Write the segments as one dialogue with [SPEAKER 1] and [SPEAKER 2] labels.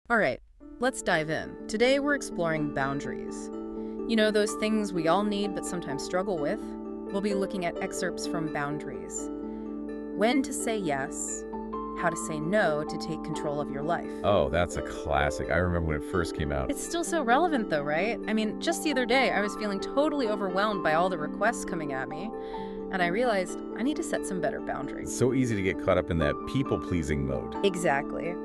[SPEAKER 1] All right, let's dive in. Today we're exploring boundaries. You know, those things we all need but sometimes struggle with. We'll be looking at excerpts from Boundaries. When to say yes, how to say no to take control of your life.
[SPEAKER 2] Oh, that's a classic. I remember when it first came out.
[SPEAKER 1] It's still so relevant though, right? I mean, just the other day I was feeling totally overwhelmed by all the requests coming at me, and I realized I need to set some better boundaries.
[SPEAKER 2] It's so easy to get caught up in that people-pleasing mode.
[SPEAKER 1] Exactly.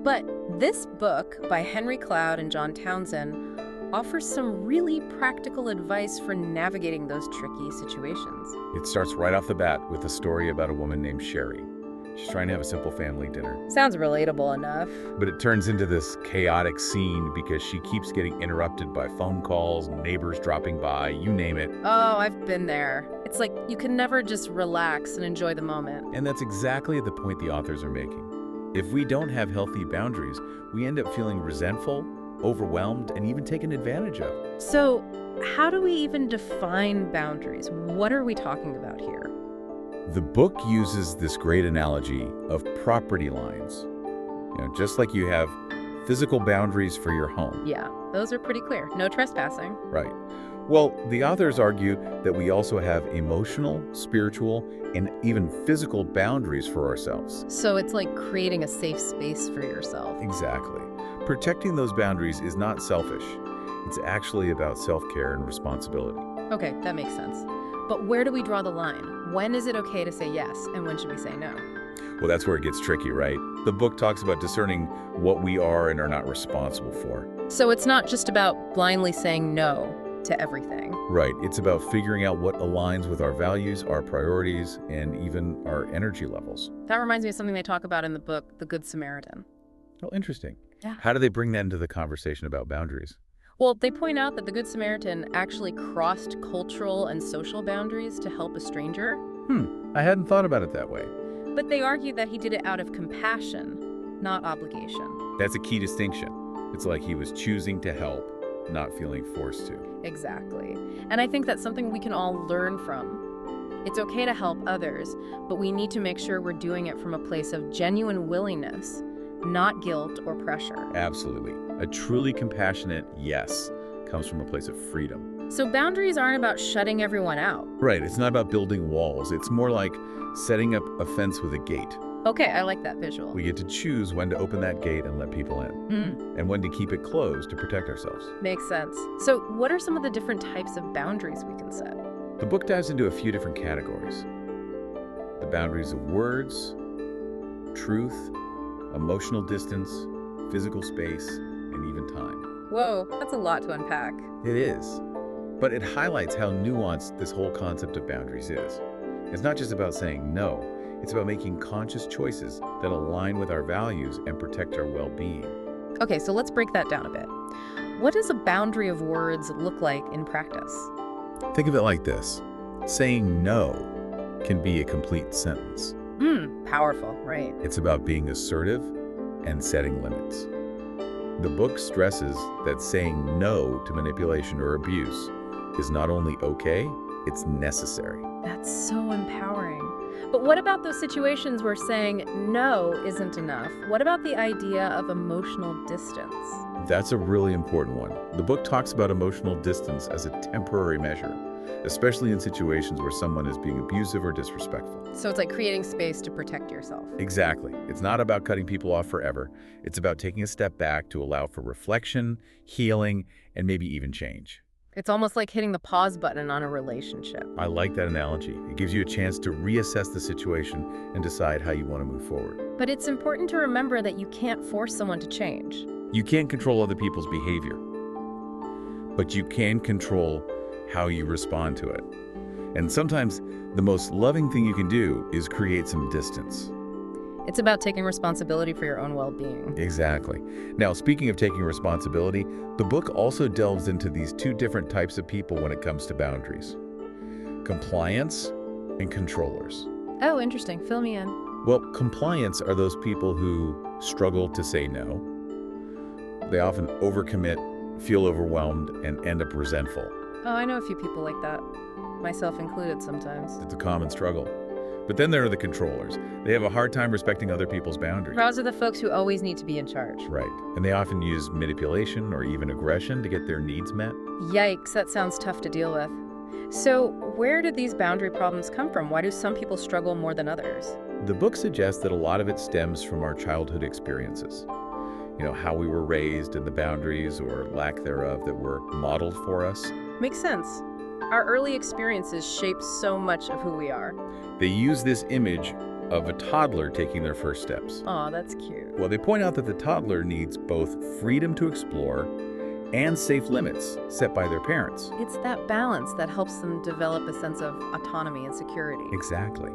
[SPEAKER 1] But this book by Henry Cloud and John Townsend offers some really practical advice for navigating those tricky situations.
[SPEAKER 2] It starts right off the bat with a story about a woman named Sherry. She's trying to have a simple family dinner.
[SPEAKER 1] Sounds relatable enough.
[SPEAKER 2] But it turns into this chaotic scene because she keeps getting interrupted by phone calls, neighbors dropping by, you name it.
[SPEAKER 1] Oh, I've been there. It's like you can never just relax and enjoy the moment.
[SPEAKER 2] And that's exactly the point the authors are making. If we don't have healthy boundaries, we end up feeling resentful, overwhelmed, and even taken advantage of.
[SPEAKER 1] So, how do we even define boundaries? What are we talking about here?
[SPEAKER 2] The book uses this great analogy of property lines. You know, just like you have physical boundaries for your home.
[SPEAKER 1] Yeah, those are pretty clear. No trespassing.
[SPEAKER 2] Right. Well, the authors argue that we also have emotional, spiritual, and even physical boundaries for ourselves.
[SPEAKER 1] So it's like creating a safe space for yourself.
[SPEAKER 2] Exactly. Protecting those boundaries is not selfish. It's actually about self-care and responsibility.
[SPEAKER 1] Okay, that makes sense. But where do we draw the line? When is it okay to say yes, and when should we say no?
[SPEAKER 2] Well, that's where it gets tricky, right? The book talks about discerning what we are and are not responsible for.
[SPEAKER 1] So it's not just about blindly saying no to everything.
[SPEAKER 2] Right. It's about figuring out what aligns with our values, our priorities, and even our energy levels.
[SPEAKER 1] That reminds me of something they talk about in the book, The Good Samaritan.
[SPEAKER 2] Oh, interesting.
[SPEAKER 1] Yeah.
[SPEAKER 2] How do they bring that into the conversation about boundaries?
[SPEAKER 1] Well, they point out that the Good Samaritan actually crossed cultural and social boundaries to help a stranger.
[SPEAKER 2] I hadn't thought about it that way.
[SPEAKER 1] But they argue that he did it out of compassion, not obligation.
[SPEAKER 2] That's a key distinction. It's like he was choosing to help, not feeling forced to.
[SPEAKER 1] Exactly. And I think that's something we can all learn from. It's okay to help others, but we need to make sure we're doing it from a place of genuine willingness, not guilt or pressure.
[SPEAKER 2] Absolutely. A truly compassionate yes comes from a place of freedom.
[SPEAKER 1] So boundaries aren't about shutting everyone out.
[SPEAKER 2] Right. It's not about building walls. It's more like setting up a fence with a gate.
[SPEAKER 1] Okay, I like that visual.
[SPEAKER 2] We get to choose when to open that gate and let people in, and when to keep it closed to protect ourselves.
[SPEAKER 1] Makes sense. So what are some of the different types of boundaries we can set?
[SPEAKER 2] The book dives into a few different categories. The boundaries of words, truth, emotional distance, physical space, and even time.
[SPEAKER 1] Whoa, that's a lot to unpack.
[SPEAKER 2] It is. But it highlights how nuanced this whole concept of boundaries is. It's not just about saying no. It's about making conscious choices that align with our values and protect our well-being.
[SPEAKER 1] Okay, so let's break that down a bit. What does a boundary of words look like in practice?
[SPEAKER 2] Think of it like this. Saying no can be a complete sentence.
[SPEAKER 1] Powerful, right?
[SPEAKER 2] It's about being assertive and setting limits. The book stresses that saying no to manipulation or abuse is not only okay, it's necessary.
[SPEAKER 1] That's so empowering. But what about those situations where saying no isn't enough? What about the idea of emotional distance?
[SPEAKER 2] That's a really important one. The book talks about emotional distance as a temporary measure, especially in situations where someone is being abusive or disrespectful.
[SPEAKER 1] So it's like creating space to protect yourself.
[SPEAKER 2] Exactly. It's not about cutting people off forever. It's about taking a step back to allow for reflection, healing, and maybe even change.
[SPEAKER 1] It's almost like hitting the pause button on a relationship.
[SPEAKER 2] I like that analogy. It gives you a chance to reassess the situation and decide how you want to move forward.
[SPEAKER 1] But it's important to remember that you can't force someone to change.
[SPEAKER 2] You can't control other people's behavior, but you can control how you respond to it. And sometimes the most loving thing you can do is create some distance.
[SPEAKER 1] It's about taking responsibility for your own well-being.
[SPEAKER 2] Exactly. Now, speaking of taking responsibility, the book also delves into these two different types of people when it comes to boundaries: compliance and controllers.
[SPEAKER 1] Oh, interesting. Fill me in.
[SPEAKER 2] Well, compliance are those people who struggle to say no. They often overcommit, feel overwhelmed, and end up resentful.
[SPEAKER 1] Oh, I know a few people like that. Myself included sometimes.
[SPEAKER 2] It's a common struggle. But then there are the controllers. They have a hard time respecting other people's boundaries.
[SPEAKER 1] Those are the folks who always need to be in charge.
[SPEAKER 2] Right. And they often use manipulation or even aggression to get their needs met.
[SPEAKER 1] Yikes, that sounds tough to deal with. So, where did these boundary problems come from? Why do some people struggle more than others?
[SPEAKER 2] The book suggests that a lot of it stems from our childhood experiences. How we were raised and the boundaries or lack thereof that were modeled for us.
[SPEAKER 1] Makes sense. Our early experiences shape so much of who we are.
[SPEAKER 2] They use this image of a toddler taking their first steps.
[SPEAKER 1] Aw, that's cute.
[SPEAKER 2] Well, they point out that the toddler needs both freedom to explore and safe limits set by their parents.
[SPEAKER 1] It's that balance that helps them develop a sense of autonomy and security.
[SPEAKER 2] Exactly.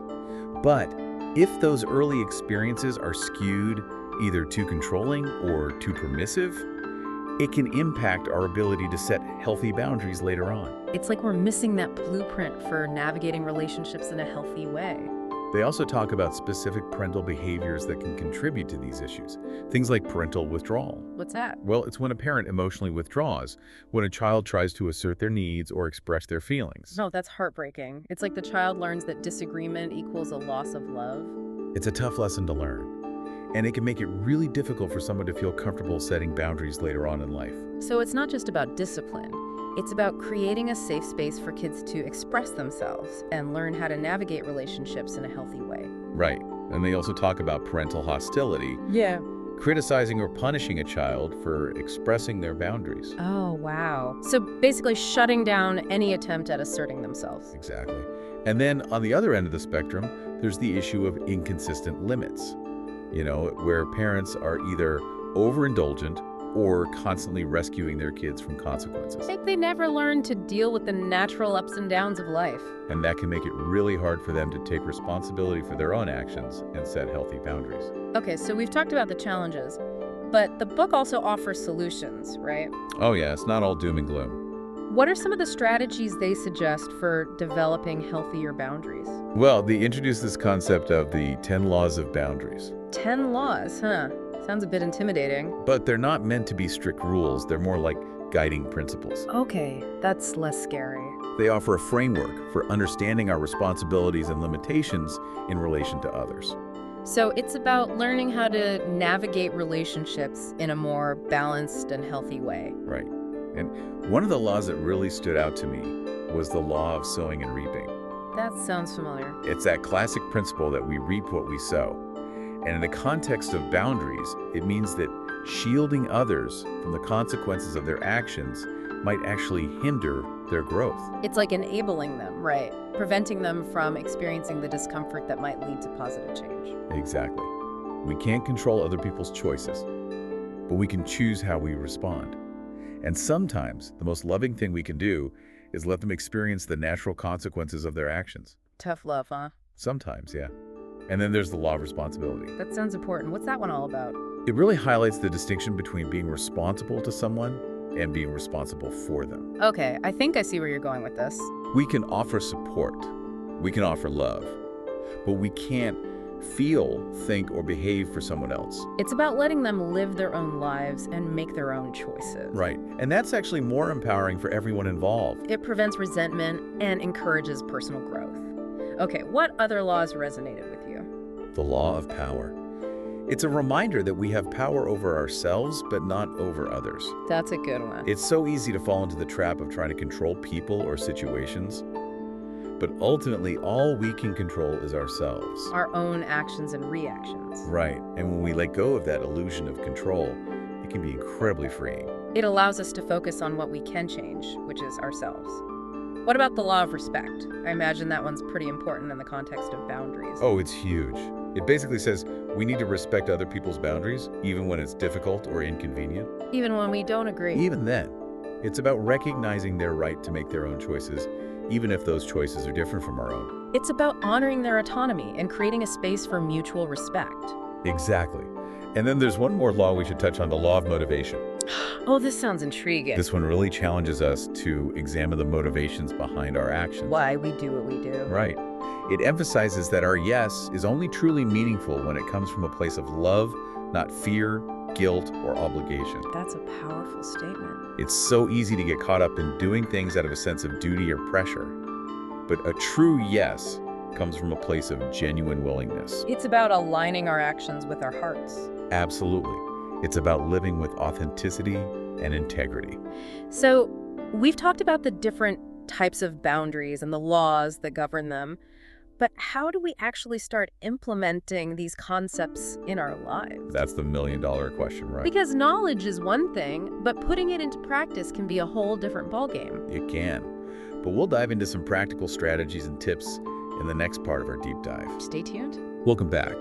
[SPEAKER 2] But if those early experiences are skewed either too controlling or too permissive, it can impact our ability to set healthy boundaries later on.
[SPEAKER 1] It's like we're missing that blueprint for navigating relationships in a healthy way.
[SPEAKER 2] They also talk about specific parental behaviors that can contribute to these issues. Things like parental withdrawal.
[SPEAKER 1] What's that?
[SPEAKER 2] Well, it's when a parent emotionally withdraws, when a child tries to assert their needs or express their feelings.
[SPEAKER 1] No, that's heartbreaking. It's like the child learns that disagreement equals a loss of love.
[SPEAKER 2] It's a tough lesson to learn, and it can make it really difficult for someone to feel comfortable setting boundaries later on in life.
[SPEAKER 1] So it's not just about discipline. It's about creating a safe space for kids to express themselves and learn how to navigate relationships in a healthy way.
[SPEAKER 2] Right. And they also talk about parental hostility,
[SPEAKER 1] Yeah.
[SPEAKER 2] criticizing or punishing a child for expressing their boundaries.
[SPEAKER 1] Oh, wow. So basically shutting down any attempt at asserting themselves.
[SPEAKER 2] Exactly. And then on the other end of the spectrum, there's the issue of inconsistent limits, where parents are either overindulgent or constantly rescuing their kids from consequences.
[SPEAKER 1] Like they never learn to deal with the natural ups and downs of life.
[SPEAKER 2] And that can make it really hard for them to take responsibility for their own actions and set healthy boundaries.
[SPEAKER 1] Okay, so we've talked about the challenges, but the book also offers solutions, right?
[SPEAKER 2] Oh yeah, it's not all doom and gloom.
[SPEAKER 1] What are some of the strategies they suggest for developing healthier boundaries?
[SPEAKER 2] Well, they introduce this concept of the 10 laws of boundaries.
[SPEAKER 1] 10 laws, huh? Sounds a bit intimidating.
[SPEAKER 2] But they're not meant to be strict rules. They're more like guiding principles.
[SPEAKER 1] Okay, that's less scary.
[SPEAKER 2] They offer a framework for understanding our responsibilities and limitations in relation to others.
[SPEAKER 1] So it's about learning how to navigate relationships in a more balanced and healthy way.
[SPEAKER 2] Right. And one of the laws that really stood out to me was the law of sowing and reaping.
[SPEAKER 1] That sounds familiar.
[SPEAKER 2] It's that classic principle that we reap what we sow. And in the context of boundaries, it means that shielding others from the consequences of their actions might actually hinder their growth.
[SPEAKER 1] It's like enabling them, right? Preventing them from experiencing the discomfort that might lead to positive change.
[SPEAKER 2] Exactly. We can't control other people's choices, but we can choose how we respond. And sometimes the most loving thing we can do is let them experience the natural consequences of their actions.
[SPEAKER 1] Tough love, huh?
[SPEAKER 2] Sometimes, yeah. And then there's the law of responsibility.
[SPEAKER 1] That sounds important. What's that one all about?
[SPEAKER 2] It really highlights the distinction between being responsible to someone and being responsible for them.
[SPEAKER 1] Okay, I think I see where you're going with this.
[SPEAKER 2] We can offer support, we can offer love, but we can't feel, think, or behave for someone else.
[SPEAKER 1] It's about letting them live their own lives and make their own choices.
[SPEAKER 2] Right. And that's actually more empowering for everyone involved.
[SPEAKER 1] It prevents resentment and encourages personal growth. Okay, what other laws resonated with you?
[SPEAKER 2] The law of power. It's a reminder that we have power over ourselves, but not over others.
[SPEAKER 1] That's a good one.
[SPEAKER 2] It's so easy to fall into the trap of trying to control people or situations. But ultimately, all we can control is ourselves.
[SPEAKER 1] Our own actions and reactions.
[SPEAKER 2] Right. And when we let go of that illusion of control, it can be incredibly freeing.
[SPEAKER 1] It allows us to focus on what we can change, which is ourselves. What about the law of respect? I imagine that one's pretty important in the context of boundaries.
[SPEAKER 2] Oh, it's huge. It basically says we need to respect other people's boundaries, even when it's difficult or inconvenient.
[SPEAKER 1] Even when we don't agree.
[SPEAKER 2] Even then, it's about recognizing their right to make their own choices, even if those choices are different from our own.
[SPEAKER 1] It's about honoring their autonomy and creating a space for mutual respect.
[SPEAKER 2] Exactly. And then there's one more law we should touch on, the law of motivation.
[SPEAKER 1] Oh, this sounds intriguing.
[SPEAKER 2] This one really challenges us to examine the motivations behind our actions.
[SPEAKER 1] Why we do what we do.
[SPEAKER 2] Right. It emphasizes that our yes is only truly meaningful when it comes from a place of love, not fear, guilt, or obligation.
[SPEAKER 1] That's a powerful statement.
[SPEAKER 2] It's so easy to get caught up in doing things out of a sense of duty or pressure. But a true yes comes from a place of genuine willingness.
[SPEAKER 1] It's about aligning our actions with our hearts.
[SPEAKER 2] Absolutely. It's about living with authenticity and integrity.
[SPEAKER 1] So, we've talked about the different types of boundaries and the laws that govern them, but how do we actually start implementing these concepts in our lives?
[SPEAKER 2] That's the million-dollar question, right?
[SPEAKER 1] Because knowledge is one thing, but putting it into practice can be a whole different ballgame.
[SPEAKER 2] It can. But we'll dive into some practical strategies and tips in the next part of our deep dive.
[SPEAKER 1] Stay tuned.
[SPEAKER 2] Welcome back.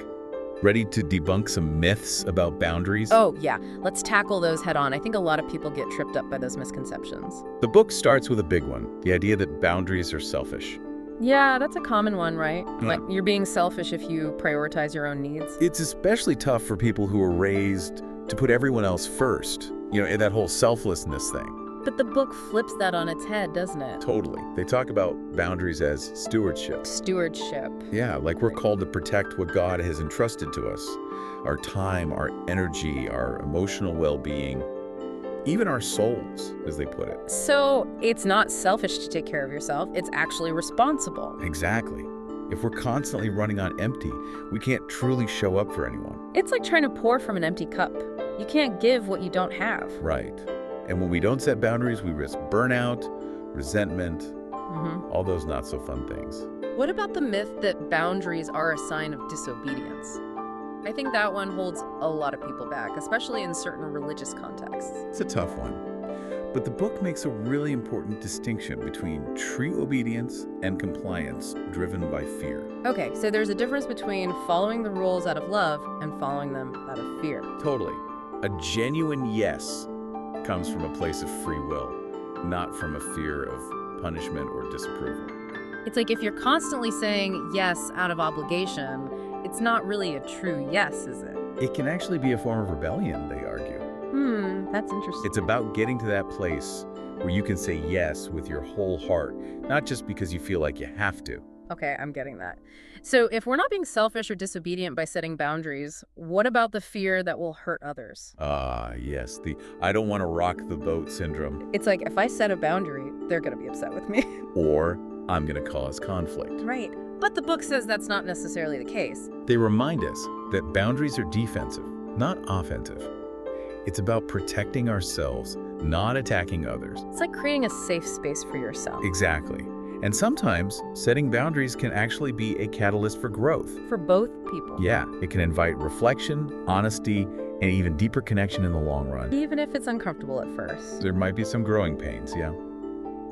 [SPEAKER 2] Ready to debunk some myths about boundaries?
[SPEAKER 1] Oh, yeah. Let's tackle those head on. I think a lot of people get tripped up by those misconceptions.
[SPEAKER 2] The book starts with a big one, the idea that boundaries are selfish.
[SPEAKER 1] Yeah, that's a common one, right?
[SPEAKER 2] Yeah.
[SPEAKER 1] Like, you're being selfish if you prioritize your own needs.
[SPEAKER 2] It's especially tough for people who are raised to put everyone else first. That whole selflessness thing.
[SPEAKER 1] But the book flips that on its head, doesn't it?
[SPEAKER 2] Totally. They talk about boundaries as stewardship.
[SPEAKER 1] Stewardship.
[SPEAKER 2] Yeah, like we're called to protect what God has entrusted to us. Our time, our energy, our emotional well-being, even our souls, as they put it.
[SPEAKER 1] So it's not selfish to take care of yourself. It's actually responsible.
[SPEAKER 2] Exactly. If we're constantly running on empty, we can't truly show up for anyone.
[SPEAKER 1] It's like trying to pour from an empty cup. You can't give what you don't have.
[SPEAKER 2] Right. And when we don't set boundaries, we risk burnout, resentment, all those not so fun things.
[SPEAKER 1] What about the myth that boundaries are a sign of disobedience? I think that one holds a lot of people back, especially in certain religious contexts.
[SPEAKER 2] It's a tough one. But the book makes a really important distinction between true obedience and compliance driven by fear.
[SPEAKER 1] Okay, so there's a difference between following the rules out of love and following them out of fear.
[SPEAKER 2] Totally. A genuine yes comes from a place of free will, not from a fear of punishment or disapproval.
[SPEAKER 1] It's like if you're constantly saying yes out of obligation, it's not really a true yes, is it?
[SPEAKER 2] It can actually be a form of rebellion, they argue.
[SPEAKER 1] That's interesting.
[SPEAKER 2] It's about getting to that place where you can say yes with your whole heart, not just because you feel like you have to.
[SPEAKER 1] Okay, I'm getting that. So if we're not being selfish or disobedient by setting boundaries, what about the fear that will hurt others?
[SPEAKER 2] Yes, the I don't want to rock the boat syndrome.
[SPEAKER 1] It's like if I set a boundary, they're going to be upset with me.
[SPEAKER 2] Or I'm going to cause conflict.
[SPEAKER 1] Right. But the book says that's not necessarily the case.
[SPEAKER 2] They remind us that boundaries are defensive, not offensive. It's about protecting ourselves, not attacking others.
[SPEAKER 1] It's like creating a safe space for yourself.
[SPEAKER 2] Exactly. And sometimes setting boundaries can actually be a catalyst for growth.
[SPEAKER 1] For both people.
[SPEAKER 2] Yeah, it can invite reflection, honesty, and even deeper connection in the long run.
[SPEAKER 1] Even if it's uncomfortable at first.
[SPEAKER 2] There might be some growing pains, yeah.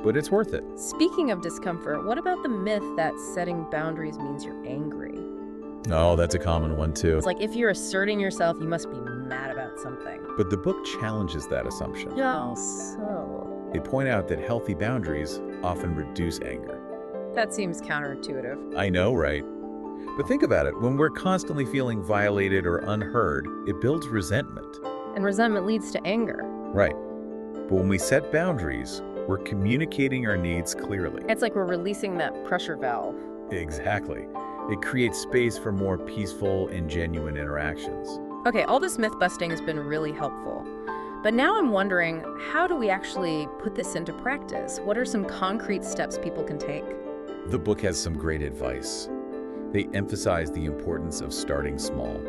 [SPEAKER 2] But it's worth it.
[SPEAKER 1] Speaking of discomfort, what about the myth that setting boundaries means you're angry?
[SPEAKER 2] Oh, that's a common one too.
[SPEAKER 1] It's like if you're asserting yourself, you must be mad about something.
[SPEAKER 2] But the book challenges that assumption.
[SPEAKER 1] How so?
[SPEAKER 2] They point out that healthy boundaries often reduce anger.
[SPEAKER 1] That seems counterintuitive.
[SPEAKER 2] I know, right? But think about it. When we're constantly feeling violated or unheard, it builds resentment.
[SPEAKER 1] And resentment leads to anger.
[SPEAKER 2] Right. But when we set boundaries, we're communicating our needs clearly.
[SPEAKER 1] It's like we're releasing that pressure valve.
[SPEAKER 2] Exactly. It creates space for more peaceful and genuine interactions.
[SPEAKER 1] Okay, all this myth busting has been really helpful. But now I'm wondering, how do we actually put this into practice? What are some concrete steps people can take?
[SPEAKER 2] The book has some great advice. They emphasize the importance of starting small.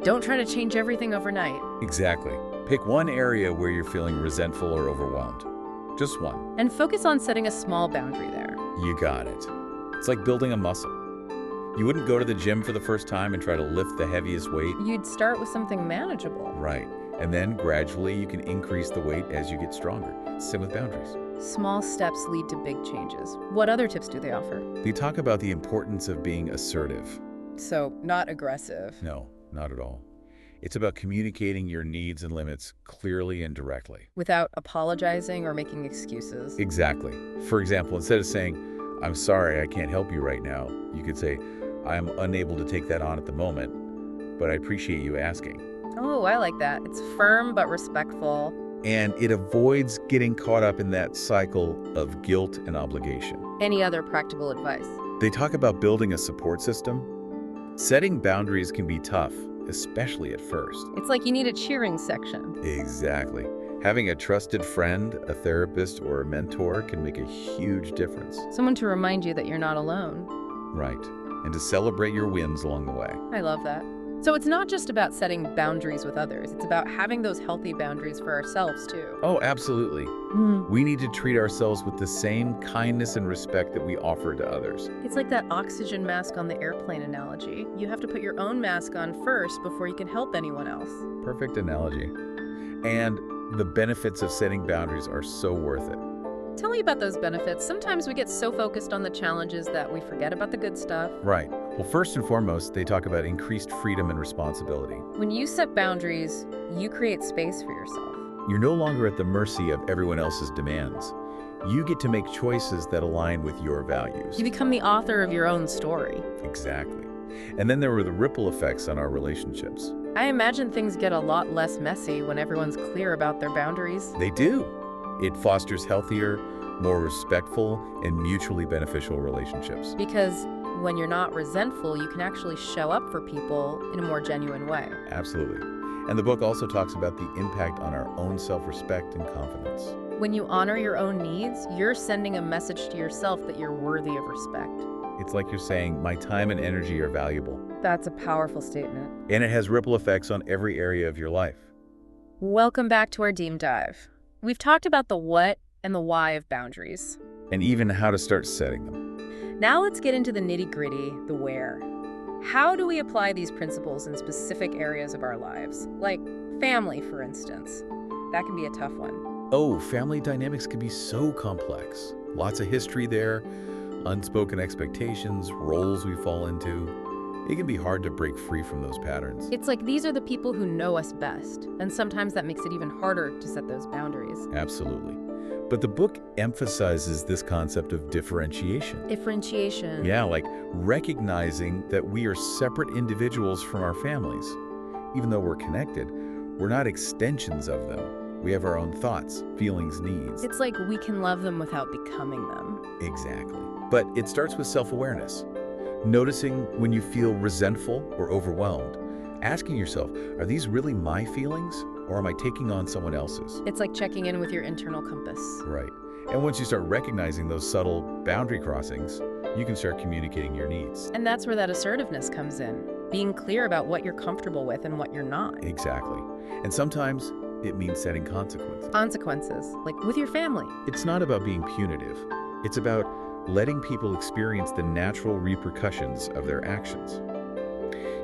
[SPEAKER 1] Don't try to change everything overnight.
[SPEAKER 2] Exactly. Pick one area where you're feeling resentful or overwhelmed. Just one.
[SPEAKER 1] And focus on setting a small boundary there.
[SPEAKER 2] You got it. It's like building a muscle. You wouldn't go to the gym for the first time and try to lift the heaviest weight.
[SPEAKER 1] You'd start with something manageable.
[SPEAKER 2] Right. And then gradually you can increase the weight as you get stronger. Same with boundaries.
[SPEAKER 1] Small steps lead to big changes. What other tips do they offer?
[SPEAKER 2] They talk about the importance of being assertive.
[SPEAKER 1] So, not aggressive.
[SPEAKER 2] No, not at all. It's about communicating your needs and limits clearly and directly.
[SPEAKER 1] Without apologizing or making excuses.
[SPEAKER 2] Exactly. For example, instead of saying, "I'm sorry, I can't help you right now," you could say, "I am unable to take that on at the moment, but I appreciate you asking."
[SPEAKER 1] Oh, I like that. It's firm but respectful.
[SPEAKER 2] And it avoids getting caught up in that cycle of guilt and obligation.
[SPEAKER 1] Any other practical advice?
[SPEAKER 2] They talk about building a support system. Setting boundaries can be tough, especially at first.
[SPEAKER 1] It's like you need a cheering section.
[SPEAKER 2] Exactly. Having a trusted friend, a therapist, or a mentor can make a huge difference.
[SPEAKER 1] Someone to remind you that you're not alone.
[SPEAKER 2] Right. and to celebrate your wins along the way.
[SPEAKER 1] I love that. So it's not just about setting boundaries with others. It's about having those healthy boundaries for ourselves, too.
[SPEAKER 2] Oh, absolutely.
[SPEAKER 1] Mm.
[SPEAKER 2] We need to treat ourselves with the same kindness and respect that we offer to others.
[SPEAKER 1] It's like that oxygen mask on the airplane analogy. You have to put your own mask on first before you can help anyone else.
[SPEAKER 2] Perfect analogy. And the benefits of setting boundaries are so worth it.
[SPEAKER 1] Tell me about those benefits. Sometimes we get so focused on the challenges that we forget about the good stuff.
[SPEAKER 2] Right. Well, first and foremost, they talk about increased freedom and responsibility.
[SPEAKER 1] When you set boundaries, you create space for yourself.
[SPEAKER 2] You're no longer at the mercy of everyone else's demands. You get to make choices that align with your values.
[SPEAKER 1] You become the author of your own story.
[SPEAKER 2] Exactly. And then there were the ripple effects on our relationships.
[SPEAKER 1] I imagine things get a lot less messy when everyone's clear about their boundaries.
[SPEAKER 2] They do. It fosters healthier, more respectful, and mutually beneficial relationships.
[SPEAKER 1] Because when you're not resentful, you can actually show up for people in a more genuine way.
[SPEAKER 2] Absolutely. And the book also talks about the impact on our own self-respect and confidence.
[SPEAKER 1] When you honor your own needs, you're sending a message to yourself that you're worthy of respect.
[SPEAKER 2] It's like you're saying, my time and energy are valuable.
[SPEAKER 1] That's a powerful statement.
[SPEAKER 2] And it has ripple effects on every area of your life.
[SPEAKER 1] Welcome back to our Deep Dive. We've talked about the what and the why of boundaries.
[SPEAKER 2] And even how to start setting them.
[SPEAKER 1] Now let's get into the nitty-gritty, the where. How do we apply these principles in specific areas of our lives? Like family, for instance. That can be a tough one.
[SPEAKER 2] Oh, family dynamics can be so complex. Lots of history there, unspoken expectations, roles we fall into. It can be hard to break free from those patterns.
[SPEAKER 1] It's like these are the people who know us best, and sometimes that makes it even harder to set those boundaries.
[SPEAKER 2] Absolutely. But the book emphasizes this concept of differentiation.
[SPEAKER 1] Differentiation.
[SPEAKER 2] Yeah, like recognizing that we are separate individuals from our families. Even though we're connected, we're not extensions of them. We have our own thoughts, feelings, needs.
[SPEAKER 1] It's like we can love them without becoming them.
[SPEAKER 2] Exactly. But it starts with self-awareness. Noticing when you feel resentful or overwhelmed. Asking yourself, are these really my feelings, or am I taking on someone else's?
[SPEAKER 1] It's like checking in with your internal compass.
[SPEAKER 2] Right. And once you start recognizing those subtle boundary crossings, you can start communicating your needs.
[SPEAKER 1] And that's where that assertiveness comes in. Being clear about what you're comfortable with and what you're not.
[SPEAKER 2] Exactly. And sometimes it means setting consequences.
[SPEAKER 1] Consequences, like with your family.
[SPEAKER 2] It's not about being punitive. It's about letting people experience the natural repercussions of their actions.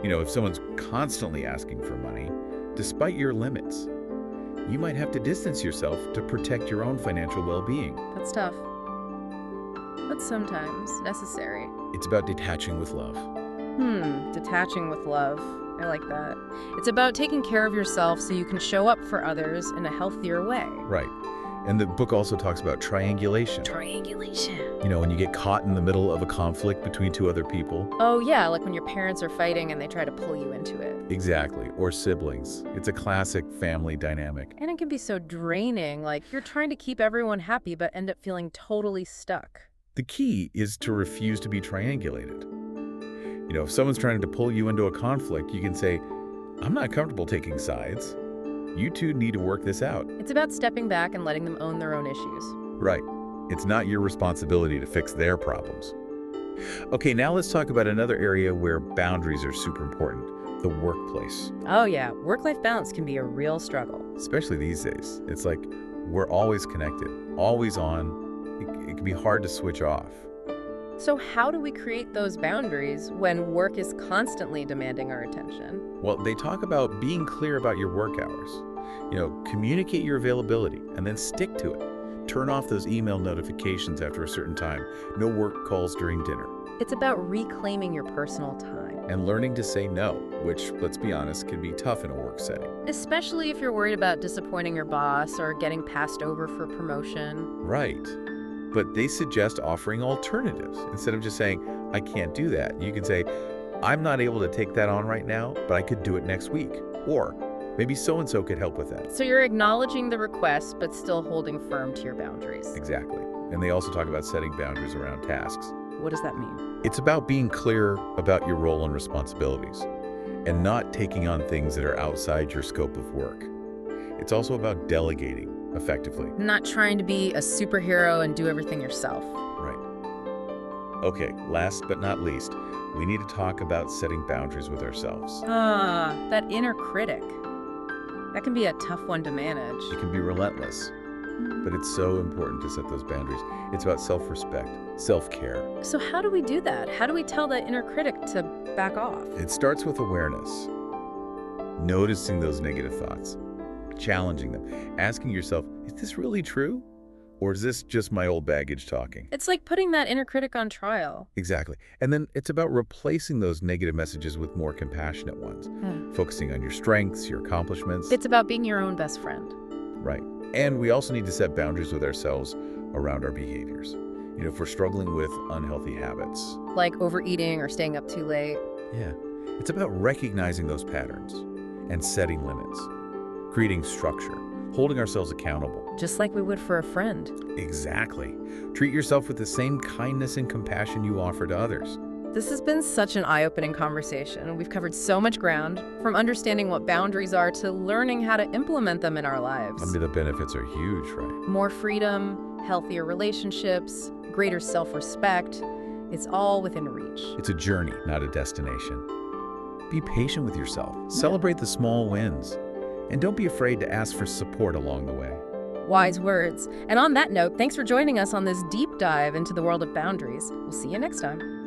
[SPEAKER 2] You know, if someone's constantly asking for money, despite your limits, you might have to distance yourself to protect your own financial well-being.
[SPEAKER 1] That's tough, but sometimes necessary.
[SPEAKER 2] It's about detaching with love.
[SPEAKER 1] Detaching with love. I like that. It's about taking care of yourself so you can show up for others in a healthier way.
[SPEAKER 2] Right. And the book also talks about triangulation.
[SPEAKER 1] Triangulation.
[SPEAKER 2] You know, when you get caught in the middle of a conflict between two other people.
[SPEAKER 1] Oh yeah, like when your parents are fighting and they try to pull you into it.
[SPEAKER 2] Exactly. Or siblings. It's a classic family dynamic.
[SPEAKER 1] And it can be so draining, like you're trying to keep everyone happy but end up feeling totally stuck.
[SPEAKER 2] The key is to refuse to be triangulated. You know, if someone's trying to pull you into a conflict, you can say, I'm not comfortable taking sides. You two need to work this out.
[SPEAKER 1] It's about stepping back and letting them own their own issues.
[SPEAKER 2] Right. It's not your responsibility to fix their problems. Okay, now let's talk about another area where boundaries are super important, the workplace.
[SPEAKER 1] Oh yeah, work-life balance can be a real struggle.
[SPEAKER 2] Especially these days. It's like we're always connected, always on. It can be hard to switch off.
[SPEAKER 1] So how do we create those boundaries when work is constantly demanding our attention?
[SPEAKER 2] Well, they talk about being clear about your work hours. You know, communicate your availability and then stick to it. Turn off those email notifications after a certain time. No work calls during dinner.
[SPEAKER 1] It's about reclaiming your personal time.
[SPEAKER 2] And learning to say no, which, let's be honest, can be tough in a work setting.
[SPEAKER 1] Especially if you're worried about disappointing your boss or getting passed over for promotion.
[SPEAKER 2] Right. But they suggest offering alternatives. Instead of just saying, I can't do that, you can say, I'm not able to take that on right now, but I could do it next week. Or maybe so-and-so could help with that.
[SPEAKER 1] So you're acknowledging the request, but still holding firm to your boundaries.
[SPEAKER 2] Exactly. And they also talk about setting boundaries around tasks.
[SPEAKER 1] What does that mean?
[SPEAKER 2] It's about being clear about your role and responsibilities and not taking on things that are outside your scope of work. It's also about delegating effectively.
[SPEAKER 1] Not trying to be a superhero and do everything yourself.
[SPEAKER 2] Right. Okay, last but not least, we need to talk about setting boundaries with ourselves.
[SPEAKER 1] That inner critic. That can be a tough one to manage.
[SPEAKER 2] It can be relentless, but it's so important to set those boundaries. It's about self-respect, self-care.
[SPEAKER 1] So how do we do that? How do we tell that inner critic to back off?
[SPEAKER 2] It starts with awareness, noticing those negative thoughts, challenging them, asking yourself, is this really true? Or is this just my old baggage talking?
[SPEAKER 1] It's like putting that inner critic on trial.
[SPEAKER 2] Exactly. And then it's about replacing those negative messages with more compassionate ones, focusing on your strengths, your accomplishments.
[SPEAKER 1] It's about being your own best friend.
[SPEAKER 2] Right. And we also need to set boundaries with ourselves around our behaviors. If we're struggling with unhealthy habits.
[SPEAKER 1] Like overeating or staying up too late.
[SPEAKER 2] Yeah. It's about recognizing those patterns and setting limits, creating structure, holding ourselves accountable.
[SPEAKER 1] Just like we would for a friend.
[SPEAKER 2] Exactly. Treat yourself with the same kindness and compassion you offer to others.
[SPEAKER 1] This has been such an eye-opening conversation. We've covered so much ground, from understanding what boundaries are to learning how to implement them in our lives.
[SPEAKER 2] I mean, the benefits are huge, right?
[SPEAKER 1] More freedom, healthier relationships, greater self-respect. It's all within reach.
[SPEAKER 2] It's a journey, not a destination. Be patient with yourself. Celebrate the small wins. And don't be afraid to ask for support along the way.
[SPEAKER 1] Wise words. And on that note, thanks for joining us on this deep dive into the world of boundaries. We'll see you next time.